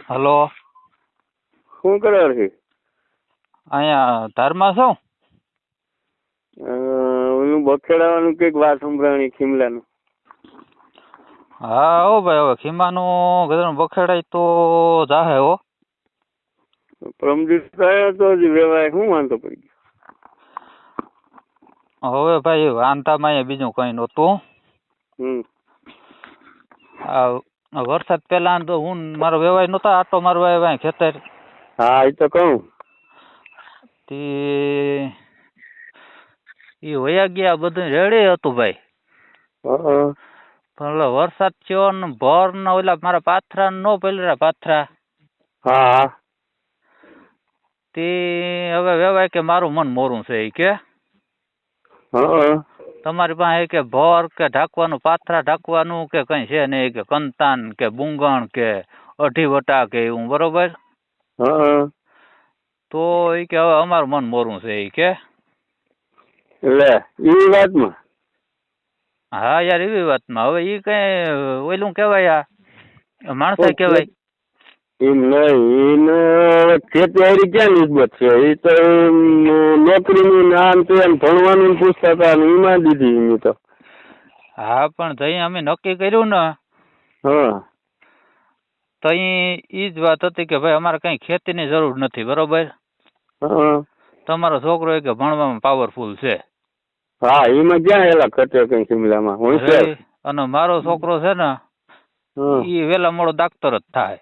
Hello, શું કરે છે? અહીંયા ધારમાં છો? ઓલું બખેડાવાનું કઈક વાત સંભળાણી ખીમલાનું. હા હો ભાઈ, હવે ખીમાનું ગધેડું બખેડાય તો જાહે હો. પ્રમદીપ થયો તો જ વેવાય શું વાંધો પડી ગયો? હવે ભાઈ વાંધામાં અહીંયા બીજું કઈ નહોતું. આ વરસાદ પહેલા તો હું મારો વેવાય નહોતા આટો મારવા આવ્યા ખેતર. હા એ તો કહું. એ વયા ગયા બધું રેડી હતું ભાઈ. પણ ઓલો વરસાદ થયો ને ભર ને ઓલા મારા પાથરા નો પેલા પાથરા. હા. તે હવે વેવાય કે મારું મન મોરું છે એ કે તમારી પાસે કે ભર કે ઢાંકવાનું પાથરા ઢાંકવાનું કે કઈ છે નહીં કે કંતાન કે બુંગણ કે અઢી વટા કે એવું બરોબર. તો એ કે હવે અમારું મન મોરું છે એ કે. લે એવી વાતમાં? હા યાર એવી વાતમાં. હવે એ કઈ ઓલું કેવાય આ માણસા કેવાય એમ નહીં. એને ખેતીવાડી ક્યાં નિસ્બત છે? એ તો નોકરીનું નામ તો એમ ભણવાનું પૂછતા હતા એમાં દીધી એની તો. હા પણ તઈ અમે નક્કી કર્યું ને તઈ ઈ જ વાત હતી કે ભાઈ અમારે કઈ ખેતીની જરૂર નથી બરોબર. તમારો છોકરો કે ભણવામાં પાવરફુલ છે. હા એમાં ક્યાં એલા ખર્ચો કઈ શિમલામાં અને મારો છોકરો છે ને ઈ વેલા મોડો ડાક્ટર જ થાય.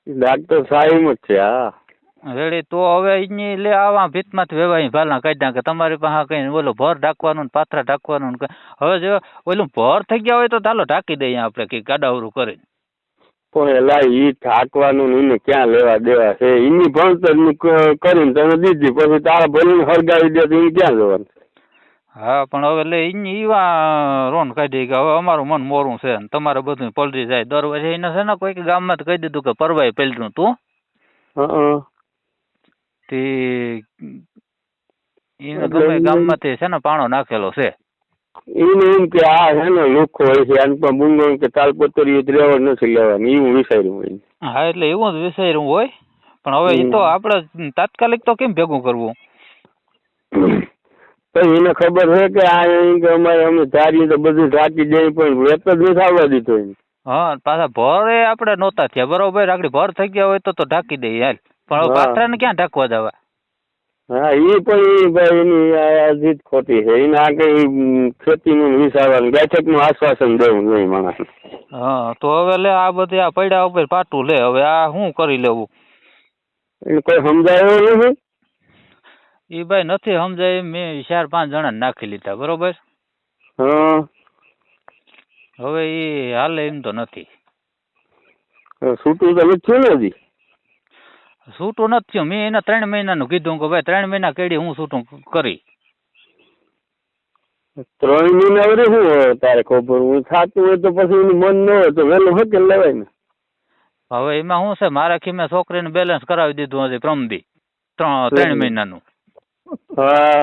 ડાક્ટર સાહેબ જ છે. હા રેડી. તો હવે એની લે આવા ભીતમાંથી વેવાય ભાલના કાઢ્યા કે તમારી પાસે કઈ ઓલો ભર ઢાંકવાનું ને પાથરા ઢાંકવાનું ને હવે જો ઓલું ભર થઈ ગયા હોય તો ચાલો ઢાંકી દઈએ આપણે કઈ ગાડાવરું કરીને. પણ એલા ઈ ઢાંકવાનું એને ક્યાં લેવા દેવા છે? એની ભણતર કરીને તમે દીધી પછી તારા ભરીને હરગાવી દે તો એને ક્યાં જવાનું? હા પણ હવે લે એવા રોન કાઢી કે હવે અમારું મન મોરું છે ને તમારે બધું પલરી જાય. દર વર્ષે એને છે ને કોઈક ગામમાં કહી દીધું કે પરવાય પેલરું તું. એને ગમે ગામમાંથી છે ને પાણો નાખેલો છે. એને એમ કે આ છે ને લુખો હોય છે આને પણ બુંગણ કે તાલપત્રી રેવડ નથી લેવાની એવું વિચાર્યું હોય. હા એટલે એવું જ વિચાર્યું હોય. પણ હવે એ તો આપણે તાત્કાલિક તો કેમ ભેગું કરવું? પણ એને ખબર છે કે આ અમે ધારીએ તો બધું ઢાંકી દે પણ વેત જ નથી આવવા દીધો. હા પાછા ભરે આપણે નહોતા થયા બરોબર. આગળ ભર થઈ ગયા હોય તો ઢાંકી દઈએ હાલ. પણ હવે પાથરાને ક્યાં ઢાંકવા જવા? હા એ પણ ભાઈ એની જીત ખોટી છે. એને આગળ ખેતીનું વિચારવાનું બેઠકનું આશ્વાસન દેવું નહીં માણસ. હા તો હવે લે આ બધી આ પૈડા ઉપર પાટું લે. હવે આ શું કરી લેવું? એને કોઈ સમજાયું નથી? એ ભાઈ નથી સમજાય. મેં 4-5 જણા નાખી લીધા બરોબર. હવે એ હાલે એમ તો નથી. છૂટું તો નથી ને? છૂટું નથી થયું. મેં એને 3 મહિનાનું કીધું કે ભાઈ 3 મહિના કેડી હું છૂટું કરી. 3 મહિના વડે શું હોય તારે ખબર? હું થતું હોય તો પછી એનું મન ન હોય તો વહેલું હકેલ લેવાય ને. હવે એમાં શું છે મારા ખીમે છોકરીને બેલેન્સ કરાવી દીધું હજી પ્રમદી 3 મહિનાનું. હા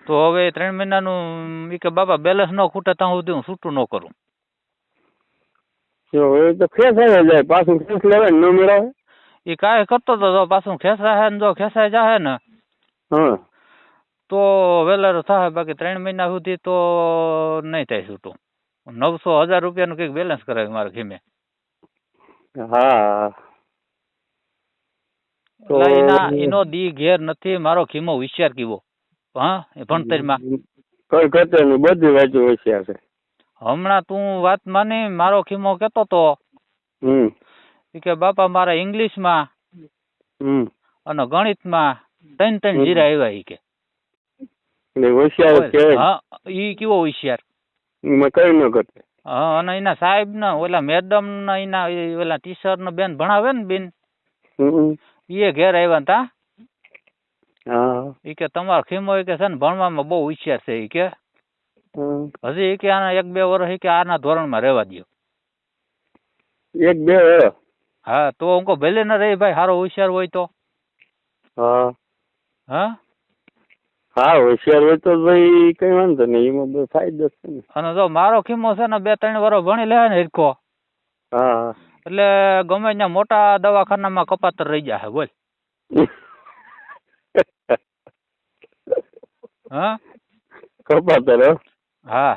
તો હવે 3 મહિનાનું ઈ કે બાપા બેલેન્સ ન ખૂટે ત્યાં સુધી હું છૂટું ન કરું. તો ખેંચાઈ જાય પાછું ખેંચ લેવાય ને ન મેળાવે. એ કાંઈ કરતો તો પાછું ખેંચાય ને જો ખેંચાઈ જાય ને તો વેલારો થાય. બાકી 3 મહિના સુધી તો નહીં થાય છૂટું. 900-1000 રૂપિયાનું કંઈક બેલેન્સ કરાવ્યું મારા ખીમે. હા એનો દી ઘેર નથી. મારો ખીમો હોશિયાર કીવો. હા એ ભણતરમાં કઈ કરતો નહીં. બધી વાંચું હોશિયાર છે. હમણાં તું વાત માની મારો ખીમો કેતો તો કે બાપા મારા ઇંગ્લિશમાં અને ગણિતમાં 3 જીરા આવ્યા. ઈ કે હોશિયાર. હા ઈ કેવો હોશિયાર. કઈ ન કરતે. હા અને એના સાહેબ ને ઓલા મેડમ ને એના ઓલા ટીચર ને બેન ભણાવે ને બેન એ ઘેર આવ્યા તા. ઈ કે તમારો ખીમો કે છે ને ભણવામાં બહુ હોશિયાર છે. ઈ કે હજી ઈ કે આના 1-2 વર્ષ કે આના ધોરણમાં રહેવા દો. 1-2 વર્ષ? હા તો હું કહું ભલે ના રહી ભાઈ. સારો હોશિયાર હોય તો. હા હોશિયાર હોય તો ભાઈ કઈ વાંધો નહીં. એમાં બહુ ફાયદો છે ને. અને જો મારો ખીમો છે ને 2-3 વર્ષ ભણી લે ને હિરખો એટલે ગમે ત્યાં મોટા દવાખાનામાં કપાતર રહી જાય બોલ. હા કપાતર હો? હા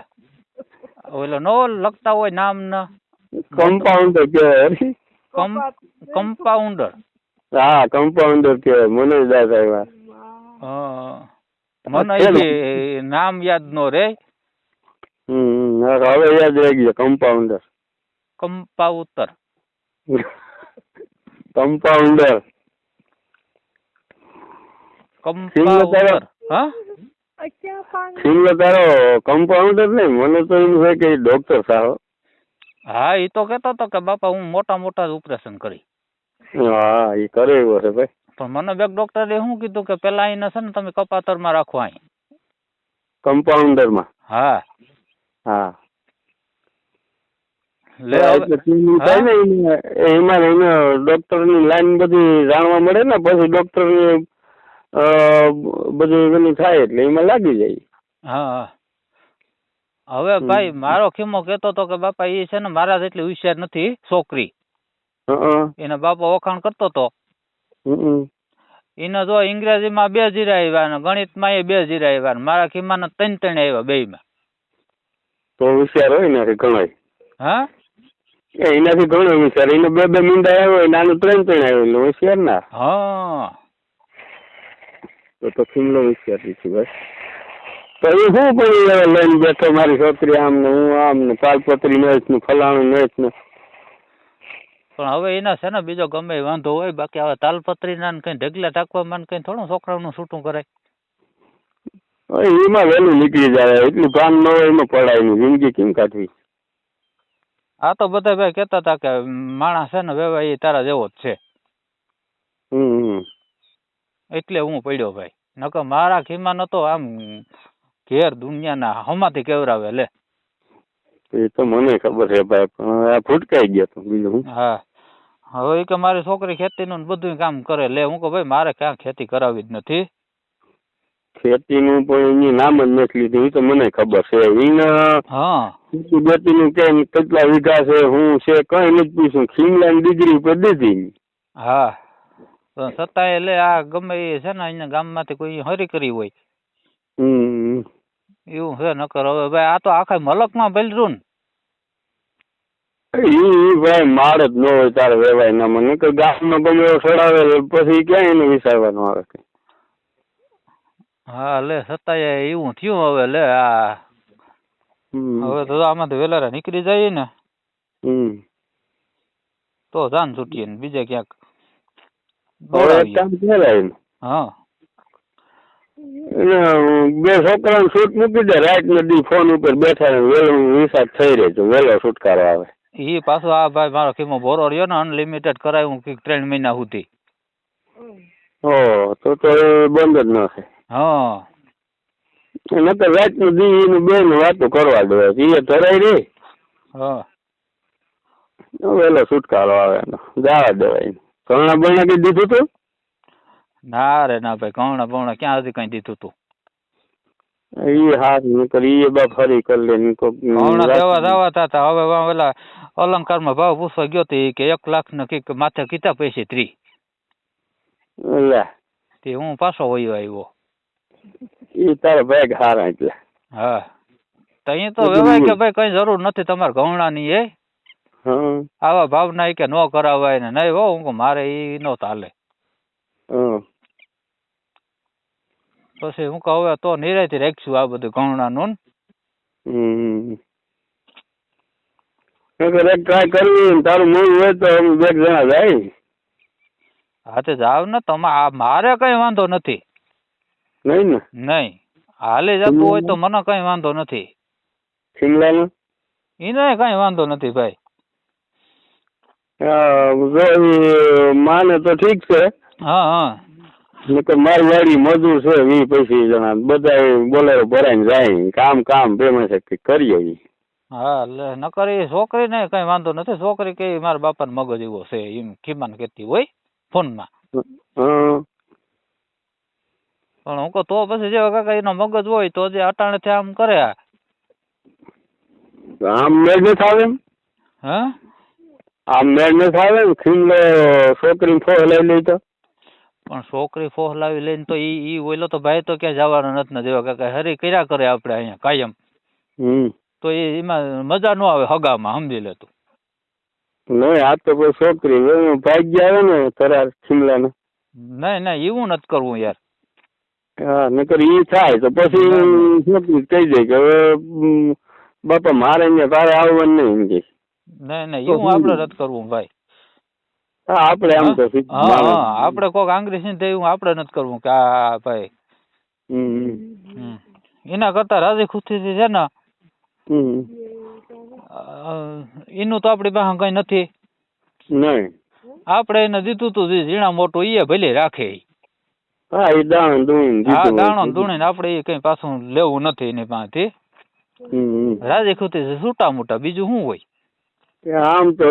ઓલો નો લખતા હોય નામ ના કમ્પાઉન્ડર કહેવાય. કમ્પાઉન્ડર. હા કમ્પાઉન્ડર કહેવાય. મનોજદાસ આવ્યા. મને એ નામ યાદ નો રે. હવે યાદ રહી ગયો. કમ્પાઉન્ડર. કમ્પાઉન્ડર. કમ્પાઉન્ડર. કમ્પાઉન્ડર. હા સિંગલો તારો કમ્પાઉન્ડર નહીં. મને તો એમ છે કે ડોક્ટર સાહેબ. હા એ તો કેતો હતો કે બાપા હું મોટા મોટા ઓપરેશન કરી. હા એ કરે એવો છે ભાઈ. પણ મને બેક ડોક્ટરે શું કીધું કે પેલા એને છે ને તમે કપાતરમાં રાખો અહીં કમ્પાઉન્ડરમાં. હા હા લે એમાં એને ડોક્ટરની લાઈન બધી જાણવા મળે ને પછી ડોક્ટરની બધું એનું થાય એટલે એમાં લાગી જાય. હા હવે ભાઈ મારો ખીમો કેતો હતો કે બાપા એ છે ને મારા જેટલી હોશિયાર નથી છોકરી. એના બાપા વખાણ કરતો હતો. એને જો અંગ્રેજીમાં 2 જીરા આવ્યા ને ગણિતમાં એ 2 જીરા આવ્યા ને મારા ખીમાના 3 આવ્યા બેયમાં. તો હોશિયાર હોય ને ઘણો. હા એનાથી ઘણો હોશિયાર. એને 2 મીંડા આવ્યો હોય નાનું 3 આવ્યો એટલે હોશિયાર ના. હા તો ખીમલો હોશિયાર છે ભાઈ. તો એ શું પણ લઈને બેઠો મારી છોકરી આમ ને હું આમ ને પાલપત્રી નસ ને ફલાણું નસ ને. પણ હવે એના છે ને બીજો ગમે વાંધો હોય બાકી હવે તાલપત્રીના ને કઈ ઢગલા ટાંકવામાં કઈ થોડું છોકરાઓનું છૂટું કરાય. એમાં વહેલું નીકળી જાય. એટલું કામ ન હોય એમાં પડાય નહીં. જિંદગી કેમ કાઢવી. આ તો બધા ભાઈ કેતા હતા કે માણસ છે ને વેવાય એ તારા જેવો જ છે. એટલે હું પડ્યો ભાઈ. નકર મારા ખીમા નતો આમ ઘેર દુનિયાના હમાથી કેવરાવે લે. એ તો મને ખબર છે ભાઈ પણ આ ફૂટકાઈ ગયો તો બીજું હું. હા હવે કે મારી છોકરી ખેતીનું બધું કામ કરે લે. હું કે ભાઈ મારે ક્યાં ખેતી કરાવી જ નથી. ખેતીનું પણ એની નામ જ નથી લીધું. એ તો મને ખબર છે. ખેતી બેતીનું કેમ કેટલા વીઘા છે હું છે કઈ નથી પૂછ્યું. ખીમલાની ડિગ્રી ઉપર દીધી. હા છતાંય લે આ ગમે એ છે ને અહીંયા ગામમાંથી કોઈ હરી કરી હોય એવું છે. નકર હવે ભાઈ આ તો આખા મલકમાં ભેલરું ને ભાઈ માળ જ ન હોય તારે વેવાય ના મને કે ગામમાં ગમે એવો સડાવે પછી ક્યાં એને વિચારવાનું આવે. હા લે છતાંય એવું થયું હવે લે આ હવે તો આમાંથી વેલારા નીકળી જાય ને તો જાન છૂટીએ ને બીજે ક્યાંક હા 2 છોકરાને છૂટ મૂકી દે. રાત નદી ફોન ઉપર બેઠા વેલો વિસાદ થઈ રહે તો વેલો છુટકારો આવે. એ પાછો આ ભાઈ મારો ખીમો ભોરો રહ્યો ને અનલિમિટેડ કરાવ્યું 3 મહિના સુધી. તો એ બંધ જ ન થાય. હા નકર રાત નું દી એનું 2 વાતો કરવા દે. એ ધરાય રે. હા વેલો છુટકારો આવે જવા દેવાય. ઘણા બણા કઈ દીધું તું? ના રે ના ભાઈ ઘણા બણા ક્યાં સુધી કઈ દીધું તું. એ હાથ નીકળી એ બાપ ફરી કરી લે. ઘણા દેવા દાવા થતા હવે પેલા અલંકારમાં ભાવ પૂછવા ગયો તો કે 1 લાખ ને કઈક માથે કીધા પૈસે 30. તે હું પાછો વયો આવ્યો. એ તારા ભાઈ હારા એટલે. હા તો અહીં તો વેવાય કે ભાઈ કઈ જરૂર નથી તમારે ઘઉંણાની એ આવા ભાવના કે નો કરાવાય ને નહીં હો. હું મારે એ નો ચાલે. પછી હું કહું હવે તો નિરાયથી રાખશું આ બધું ઘઉંણાનું. ટ્રાય કરવી તારું મૂળ હોય તો 2 જણા જાય. હા તે જાવ ને મારે કઈ વાંધો નથી. નહીં ને? નહીં. હાલે જતું હોય તો મને કઈ વાંધો નથી. શિમલાનું? એને કઈ વાંધો નથી ભાઈ. માને તો ઠીક છે. હા મારી વાડી મજૂર છે 20-25 જણા બધા બોલેરો ભરાઈને જાય. કામ ફેમસ કરીએ. હા લે નકર એ છોકરી ને કઈ વાંધો નથી. છોકરી કે મારા બાપા ને મગજ એવો છે એમ ખીમાન કેતી હોય ફોનમાં. પણ હું કહું તો પછી જેવા કાકા એનો મગજ હોય તો જે અટાણેથી આમ કરે આમ મેળ નથી આવે. હા આ મેળ નથી આવે ને ખીમલો છોકરી ફોહ લઈ લઈ તો પણ છોકરી ફોહ લાવી લઈને તો ઈ ઓલો તો ભાઈ તો ક્યાં જવાનો નથી ને જેવા કાંઈ હરી કર્યા કરે આપણે અહીંયા કાયમ. તો એમાં મજા ન આવે હગામાં, સમજી લે તું. નહીં આ તો કોઈ છોકરી ભાગ્ય આવે ને કરાર ખીમલાને. નહીં એવું નથી કરવું યાર. હા નકર ઈ થાય તો પછી છોકરી કહી દે કે હવે બાપા મારે અહીંયા તારે આવવાનું નહીં એમ કે. નહીં એવું આપણે નથી કરવું ભાઈ. હા આપણે આમ તો આપણે કોઈક આંગળી સિંહ એવું આપણે નથી કરવું કે આ ભાઈ. એના કરતા રાજી ખુશીથી છે ને એનું તો આપણી પાસે કઈ નથી. નહીં આપણે એને દીધું તું ઝીણા મોટું એ ભલે રાખે. હા એ દાણો ધૂણીને આપણે એ કઈ પાછું લેવું નથી એની પાસેથી. રાજી ખુશી છૂટા મોટા બીજું શું હોય. આમ તો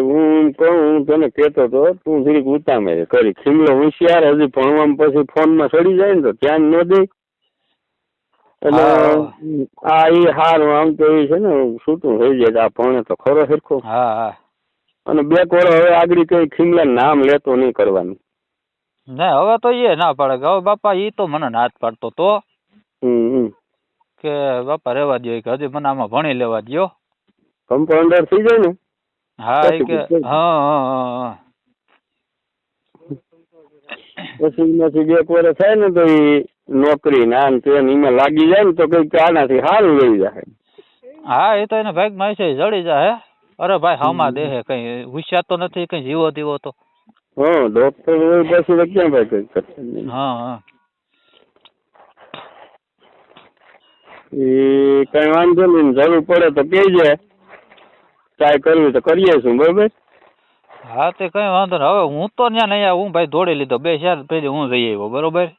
હું કહું તને કેતો તો તું જરીક ઉતામે કરી ખીમલો હોશિયાર હજી ભણવામાં પછી ફોનમાં ચડી જાય ને તો ધ્યાન ન દે એટલે આ એ હારું આમ તો એ છે ને છૂટું થઈ જાય આ ભણે તો ખરો સરખો. હા અને બે કોરો હવે આગળ કઈ ખીમલા નામ લેતો નહીં કરવાનું. ના હવે તો એ ના પાડે કે હવે બાપા એ તો મને ના જ પાડતો તો કે બાપા રહેવા દો કે હજી મને આમાં ભણી લેવા દો. કમ્પાઉન્ડર થઈ જાય ને. હા એ કે હા પછી બે કોરે થાય ને તો એ નોકરી ના એમાં લાગી જાય ને તો કઈક આનાથી સારું રહી જાય. હા એ તો એને ભાગમાં છે જડી જાય. અરે ભાઈ હામાં દેહે કઈ હોશિયાર તો નથી કઈ જીવો દીવો તો. હા ડોક્ટર હોય પછી ક્યાં ભાઈ કઈ કરશે. હા એ કઈ વાંધો નહીં જરૂર પડે તો કહેજે ટ્રાય કરવી તો કરીએ છું બરોબર. હા તે કઈ વાંધો નહીં. હવે હું તો ત્યાં નહીં હું ભાઈ દોડી લીધો 2 ચાર પેલી હું જઈ આવ્યો બરોબર.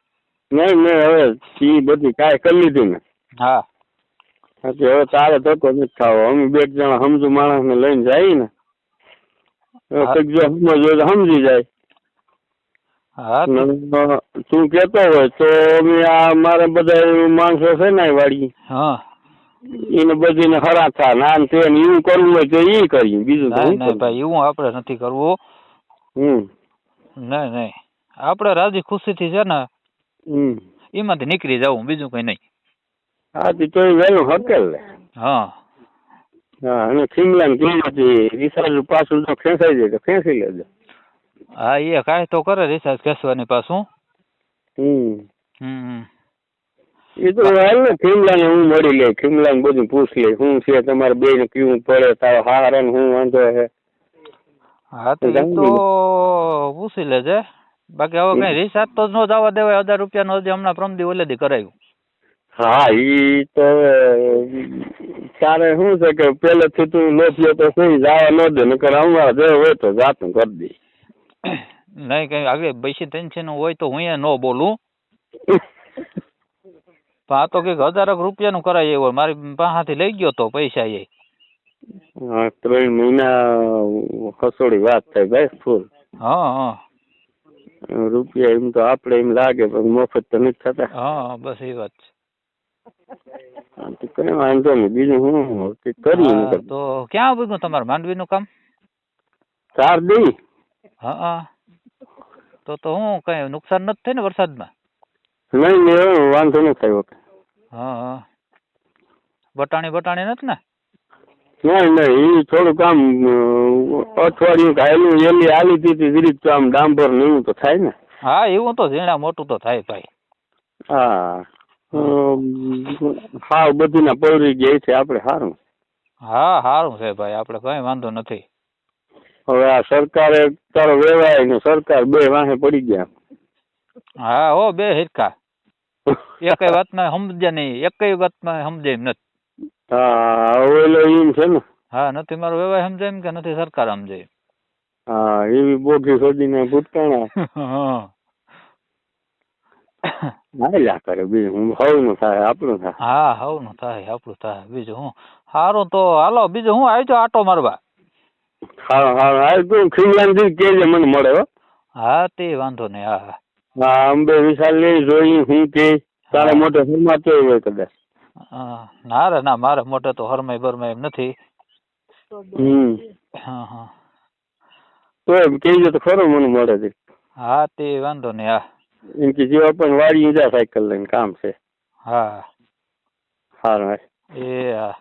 નહીં હવે એ બધી કાંઈ કરી લીધું ને. હા હવે તારે ધક્કો નથી ખાવો. અમે 2 જણા સમજુ માણસ ને લઈને જાય ને કઈક જો સમજ તો સમજી જાય. હા તું કેતો હોય તો અમે આ મારે બધા માણસો છે ને વાળી હા એને બધીને હરાથા નાન તે એવું કરવું હોય તો એ કરીએ. બીજું નહીં ભાઈ એવું આપણે નથી કરવું. નહીં આપણે રાજી ખુશીથી છે ને એમાંથી નીકળી જવું બીજું કઈ નહીં. હા તો વહેલું હકેલ લે. હા અને ખીમલા ને કિંમતી રિસાર્જ પાછું જો ખેંચાઈ જાય તો ખેંચી લેજો. હા એ કાંઈ તો કરે રિસાર્જ ખેંચવાની પાછું. એ તો હાલ ને ખીમલા ને હું મળી લે ખીમલા ને બધું પૂછ લે શું છે તમારે બે ને કેવું પડે તારો હાર ને હું વાંધો છે. હા તો એ તો પૂછી લેજે. બાકી હવે કઈ રિસાર્જ તો ન જવા દેવાય. 1000 રૂપિયાનો હજી હમણાં પ્રમદી ઓલેદી કરાયું. હા ઈ તો તારે શું છે કે પેલેથી તું લોચીએ તો સહી જવા ન દે નકર અમારા જે હોય તો જાતું કરી દે. નહીં કઈ આગળ બેસી ટેન્શન હોય તો હું ન બોલું. આ તો કઈક 1000 રૂપિયાનું કરાય હોય મારી પાસેથી લઈ ગયો તો પૈસા એ. 3 મહિના હસોડી વાત થાય ભાઈ ફૂલ. હા રૂપિયા એમ તો આપડે એમ લાગે પણ મફત તો નથી થતા. હા બસ એ વાત છે. કઈ વાંધો નહીં બીજું હું કરી. તો ક્યાં બધું તમારે માંડવીનું કામ? 4 દી. હા તો હું કઈ નુકસાન નથી થઈ ને વરસાદમાં? નહીં વાંધો નથી થયો. હા બટાણી નથી ને? નહીં એ થોડું કામ અઠવાડિયું ખાયેલું એલી આલી દીધી વિરીત આમ ડાંબર ને એવું તો થાય ને. હા એવું તો ઝીણા મોટું તો થાય ભાઈ. હા હાવ બધી ના પવરી ગયા છે આપડે સારું. હા સારું છે ભાઈ આપણે કઈ વાંધો નથી. હવે આ સરકારે તારો વેવાય ને સરકાર 2 વાહે પડી ગયા. હા હો 2 હિરકા. એકય વાતમાં સમજ્યા નહીં એકય વાતમાં સમજે એમ નથી. હા ઓલો એમ છે ને. હા નથી મારો વ્યવહાર સમજાય એમ કે નથી સરકાર સમજાય. હા એવી બોગી શોધીને ભૂતકાણા. હાલ્યા કરે બીજું હવનું થાય આપણું થાય. હા હવનું થાય આપણું થાય બીજું હું. સારું તો હાલો બીજું હું આવી જાવ આટો મારવા. હા તું ખીમલાની કેજે મને મળે હો. હા તે વાંધો નહીં. હા હા અંબે વિશાલ લઈ જોઈ હું કે તારે મોટે હરમાતો હોય કદાચ. ના રે ના મારે મોટે તો હરમાય બરમાય એમ નથી. હા તો એમ કહેજો તો ખરો મને મળે છે. હા તે વાંધો નહીં. હા એમ કે જેવા પણ વાળી જા સાયકલ લઈને કામ છે. હા સારું. એ હા.